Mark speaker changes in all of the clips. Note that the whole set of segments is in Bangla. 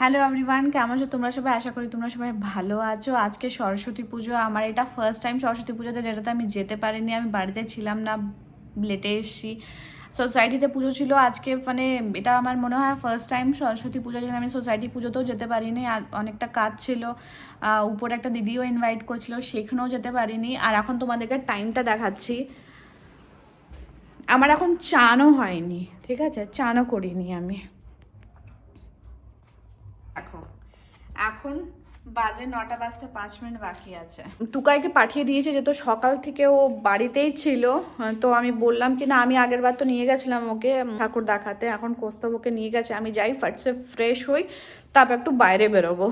Speaker 1: হ্যালো এভরিওয়ান, কেমন আছো তোমরা সবাই? আশা করি তোমরা সবাই ভালো আছো। আজকে সরস্বতী পুজো, আমার এটা ফার্স্ট টাইম সরস্বতী পুজোতে, যেটাতে আমি যেতে পারিনি। আমি বাড়িতে ছিলাম না, লেটে এসেছি। সোসাইটিতে পুজো ছিল আজকে, মানে এটা আমার মনে হয় ফার্স্ট টাইম সরস্বতী পুজো যেখানে আমি সোসাইটি পুজোতেও যেতে পারিনি। আর অনেকটা কাজ ছিল, উপরে একটা দিদিও ইনভাইট করেছিল, সেখানেও যেতে পারিনি। আর এখন তোমাদেরকে টাইমটা দেখাচ্ছি। আমার এখন চানও হয়নি, ঠিক আছে, চানও করিনি আমি। এখন বাজে 9টা বাজতে 5 মিনিট বাকি আছে। টুকাইকে পাঠিয়ে দিয়েছে, যেহেতু সকাল থেকে ও বাড়িতেই ছিল। তো আমি বললাম কি না, আমি আগের বার তো নিয়ে গেছিলাম ওকে ঠাকুর দেখাতে, এখন কৌস্তবকে নিয়ে গেছে। আমি যাই ফার্স্টে ফ্রেশ হই, তারপর একটু বাইরে বেরোবো।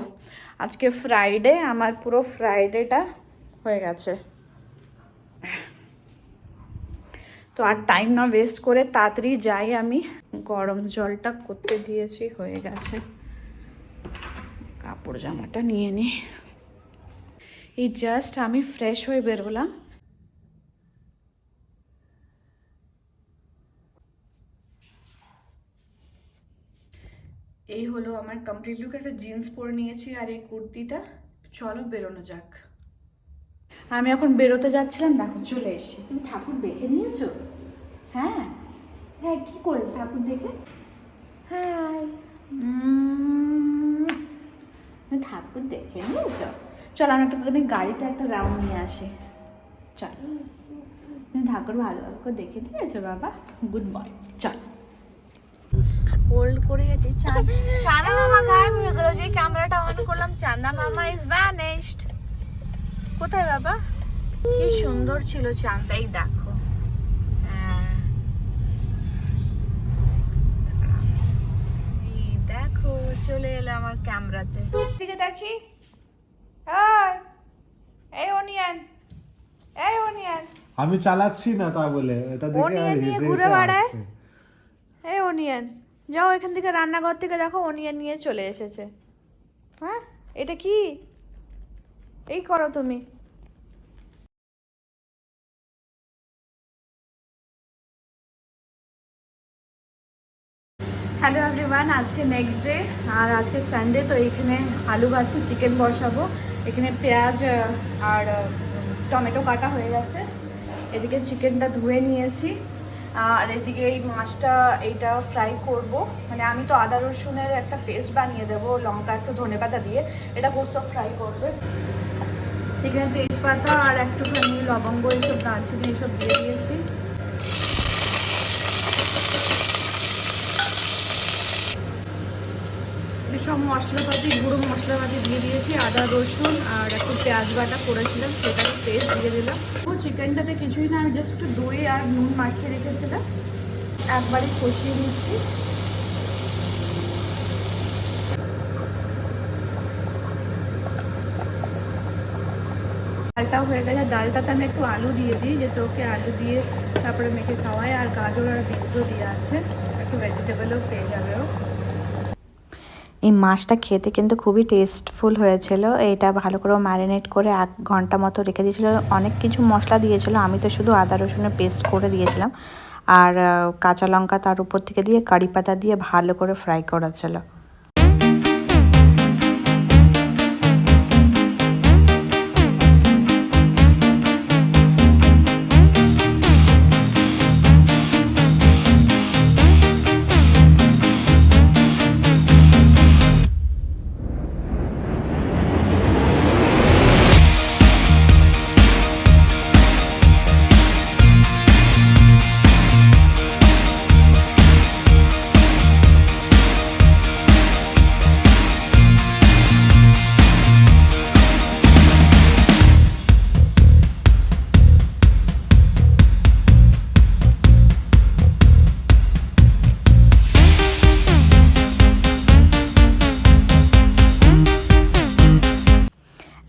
Speaker 1: আজকে ফ্রাইডে, আমার পুরো ফ্রাইডেটা হয়ে গেছে। তো আর টাইম না ওয়েস্ট করে তাড়াতাড়ি যাই। আমি গরম জলটা করতে দিয়েছি, হয়ে গেছে। কাপড় জামাটা নিয়ে নিই। এই জাস্ট আমি ফ্রেশ হয়ে বেরোলাম। এই হলো আমার কমপ্লিট লুক। একটা জিন্স পরে নিয়েছি আর এই কুর্তিটা। চলো বেরোনো যাক। আমি এখন বেরোতে যাচ্ছিলাম, দেখো চলে এসেছি। তুমি ঠাকুর দেখে নিয়েছো? হ্যাঁ হ্যাঁ, কি করলে ঠাকুর দেখে? হ্যাঁ, ঠাকুর দেখে নিয়েছো? চলো আমরা একটুখানি গাড়িতে একটা রাউন্ড নিয়ে আসি। চল, তুমি ঠাকুর ভালোভাবে করে দেখে দিয়েছো বাবা? Good boy. চল। হোল্ড করে গেছি। চাঁদা মামা গায়েব হয়ে গেল। যে ক্যামেরাটা অন করলাম, চাঁদা মামা ইজ ভ্যানিশড। কোথায় বাবা? কি সুন্দর ছিল চাঁদটাই, দেখো। এই দেখো চলে এলো আমার ক্যামেরাতে। দিকে দেখি। এই অনিয়ন, এই অনিয়ন।
Speaker 2: আমি চালাচ্ছি না তা বলে এটা দেখে আর
Speaker 1: নিয়ে
Speaker 2: হেসে
Speaker 1: ঘুরে
Speaker 2: হেসে
Speaker 1: বেড়ায়।
Speaker 2: আসছে।
Speaker 1: এই অনিয়ন, যাও এখান থেকে, রান্নাঘর থেকে দেখো অনিয়ন নিয়ে চলে এসেছে। হ্যাঁ, এটা কি? এই করো তুমি। হ্যালো এভরিওয়ান, আজকে নেক্সট ডে আর আজকে সানডে। তো এইখানে আলু ভাজছি, চিকেন বসাবো। এখানে পেঁয়াজ আর টমেটো কাটা হয়ে গেছে। এদিকে চিকেনটা ধুয়ে নিয়েছি। আর এদিকে এই মাছটা, এইটা ফ্রাই করব। মানে আমি তো আদা রসুনের একটা পেস্ট বানিয়ে দেবো, লঙ্কা একটু ধনেপাতা দিয়ে। এটা পোস্ত ফ্রাই করবে। এখানে তেজপাতা আর একটুখানি লবঙ্গ, এইসব দারচিনি এইসব দিয়ে দিয়েছি। সব মশলাপাতি, গুঁড়ো মশলাপাতি দিয়ে দিয়েছি। আদা রসুন আর একটু পেঁয়াজ বাটা করেছিলাম, সেটাকে পেস্ট দিয়ে দিলাম। ও চিকেনটাতে কিছুই না, আমি জাস্ট একটু দই আর নুন মাখিয়ে রেখেছিলাম। একবারে কষিয়ে নিচ্ছি। ডালটাও হয়ে গেছে। ডালটাতে আমি একটু আলু দিয়ে দিই, যেহেতু ওকে আলু দিয়ে তারপরে মেখে খাওয়াই। আর গাজর আর বিনসও দিয়ে আছে, একটু ভেজিটেবলও পেয়ে যাবে ও।
Speaker 3: এই মাছটা খেতে কিন্তু খুবই টেস্টফুল হয়েছিল। এটা ভালো করে ম্যারিনেট করে 1 ঘন্টা মতো রেখে দিয়েছিল। অনেক কিছু মশলা দিয়েছিল, আমি তো শুধু আদা রসুনের পেস্ট করে দিয়েছিলাম। আর কাঁচা লঙ্কা তার উপর থেকে দিয়ে কারি পাতা দিয়ে ভালো করে ফ্রাই করা ছিল।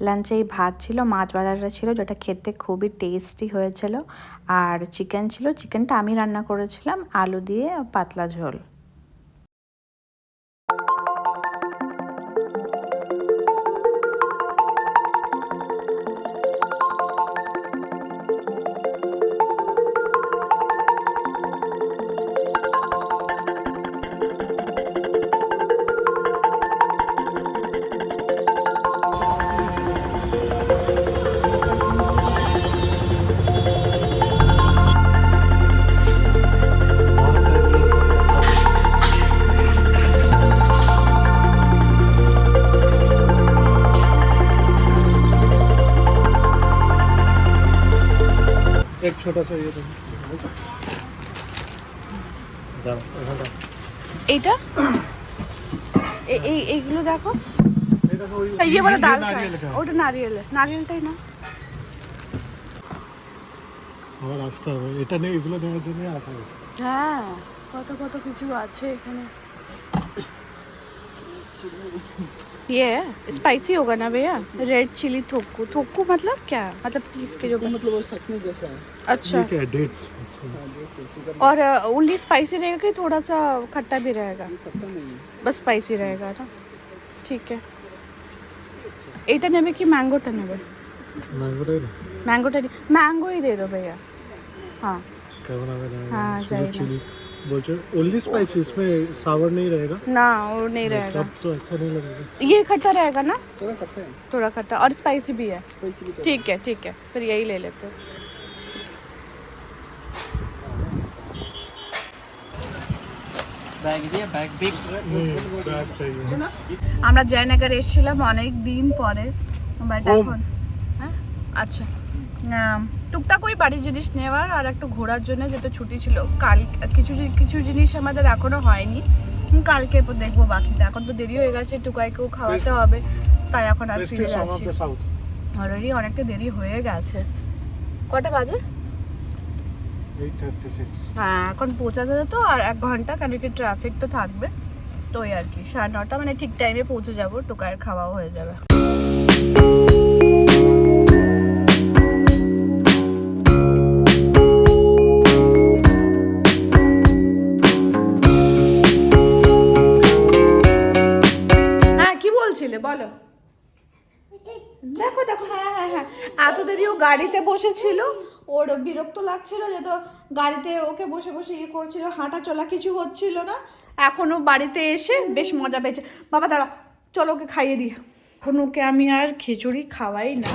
Speaker 3: লাঞ্চে এই ভাত ছিল, মাছ ভাজাটা ছিল, যেটা খেতে খুবই টেস্টি হয়েছিল। আর চিকেন ছিল, চিকেনটা আমি রান্না করেছিলাম, আলু দিয়ে পাতলা ঝোল।
Speaker 2: এটা
Speaker 1: এইটা এইগুলো দেখো
Speaker 2: এটা তো ওই
Speaker 1: ইয়ে বলে ডাল
Speaker 2: নারকেল का
Speaker 1: ওটা নারিয়েলটাই না
Speaker 2: আবার আসতে হবে এটা নেই এগুলো নেওয়ার জন্য আসা হয়েছে
Speaker 1: হ্যাঁ কত কত কিছু আছে এখানে ये स्पाइसी होगा ना भैया रेड चिली थोक्कू थोक्कू मतलब क्या मतलब पीस के जो
Speaker 4: मतलब वो चटनी जैसा है।
Speaker 1: अच्छा
Speaker 2: ये क्या है डेट्स
Speaker 1: और ओनली स्पाइसी रहेगा कि थोड़ा सा खट्टा भी रहेगा
Speaker 4: पता नहीं है।
Speaker 1: बस स्पाइसी रहेगा ना ठीक है এটা নেবে কি ম্যাঙ্গোটা নেবে
Speaker 2: ম্যাঙ্গোটাই না
Speaker 1: ম্যাঙ্গোটা ম্যাঙ্গোই দিয়ে দাও भैया हाँ
Speaker 2: কেমন হবে না
Speaker 1: हाँ
Speaker 2: चिली
Speaker 1: जाएगा
Speaker 2: चिली बोलते ओनली स्पाइसी इसमें सावर नहीं रहेगा
Speaker 1: ना वो नहीं रहेगा
Speaker 2: तब तो अच्छा नहीं लगेगा
Speaker 1: ये खट्टा रहेगा ना
Speaker 4: थोड़ा खट्टा है,
Speaker 1: थोड़ा खट्टा और स्पाइसी भी है
Speaker 4: स्पाइसी भी
Speaker 1: ठीक है फिर यही ले लेते हैं
Speaker 4: बैग दिया बैग बिग
Speaker 2: बैग चाहिए
Speaker 1: আমরা জয়নগর এসেছিলাম অনেক দিন পরে বাট
Speaker 2: Home.
Speaker 1: এখন হ্যাঁ আচ্ছা টুকটাক ওই বাড়ির জিনিস নেওয়ার আর একটু ঘোরার জন্য যেটা ছুটি ছিল কাল কিছু কিছু জিনিস আমাদের এখনো হয়নি কালকে দেখবো বাকিটা এখন তো দেরি হয়ে গেছে টুকাইকেও খাওয়াতে হবে তাই এখন আর ফিরে যাচ্ছি
Speaker 2: साउथ
Speaker 1: অলরেডি অনেকটা দেরি হয়ে গেছে কটা বাজে
Speaker 2: 8:36
Speaker 1: হ্যাঁ এখন পৌঁছাতে তো আর 1 ঘন্টা কারণ কি ট্রাফিক তো থাকবে তো ওই আর কি 9:30 মানে ঠিক টাইমে পৌঁছে যাবো টোকায়ের খাওয়াও হয়ে যাবে হ্যাঁ কি বলছিলে বলো দেখো দেখো হ্যাঁ এত দেরি ও গাড়িতে বসেছিল ওর বিরক্ত লাগছিল যে তো গাড়িতে ওকে বসে বসে ইয়ে করছিল হাঁটা চলা কিছু হচ্ছিল না এখনও বাড়িতে এসে বেশ মজা পেয়েছে বাবা দাঁড়া চলো ওকে খাইয়ে দিই এখন ওকে আমি আর খিচুড়ি খাওয়াই না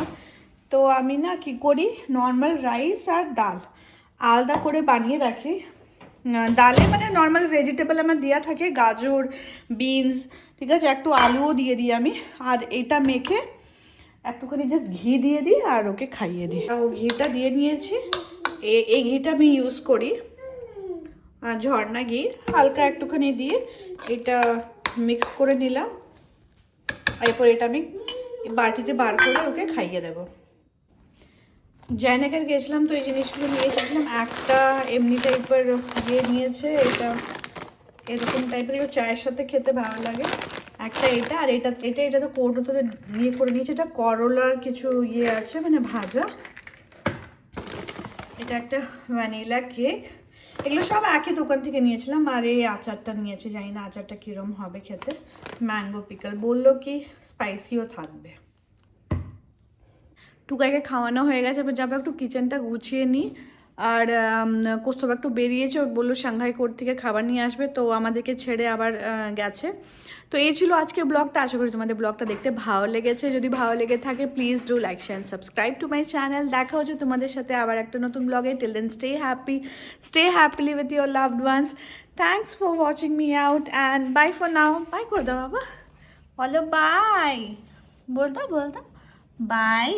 Speaker 1: তো আমি না কি করি নর্মাল রাইস আর ডাল আলাদা করে বানিয়ে রাখি ডালে মানে নর্মাল ভেজিটেবল আমার দেওয়া থাকে গাজর বিনস ঠিক আছে একটু আলুও দিয়ে দিই আমি আর এটা মেখে একটুখানি জাস্ট ঘি দিয়ে দিই আর ওকে খাইয়ে দিই ও ঘিটা দিয়ে নিয়েছি এই ঘিটা আমি ইউজ করি ঝর্ণা ঘি হালকা একটুখানি দিয়ে এটা মিক্স করে নিলাম এরপর এটা আমি বাটিতে বার করে ওকে খাইয়ে দেবো জয়নগর গেছিলাম তো এই জিনিসগুলো নিয়ে এসেছিলাম একটা এমনি টাইপের ইয়ে নিয়েছে এটা এরকম টাইপের চায়ের সাথে খেতে ভালো লাগে একটা এটা আর এটা তো কৌটোতে ইয়ে করে নিয়েছে এটা করলার কিছু ইয়ে আছে মানে ভাজা এটা একটা ভ্যানিলা কেক এগুলো সব একই দোকান থেকে নিয়েছিলাম আর এই আচারটা নিয়েছি জানি না আচারটা কীরকম হবে খেতে ম্যাঙ্গো পিকল বললো কি স্পাইসিও থাকবে টুকাইকে খাওয়ানো হয়ে গেছে এবার যাবো একটু কিচেনটা গুছিয়ে নিই আর কৌস্তব একটু বেরিয়েছে ও বললো সাংহাই কোর্ট থেকে খাবার নিয়ে আসবে তো আমাদেরকে ছেড়ে আবার গেছে তো এই ছিল আজকে ব্লগটা আশা করি তোমাদের ব্লগটা দেখতে ভালো লেগেছে যদি ভালো লেগে থাকে please do like share subscribe to my channel দেখা হচ্ছে তোমাদের সাথে আবার একটা নতুন ব্লগে till then stay happily with your loved ones thanks for watching me out and bye for now bye করে দাও বাবা বলো বাই বলতো বাই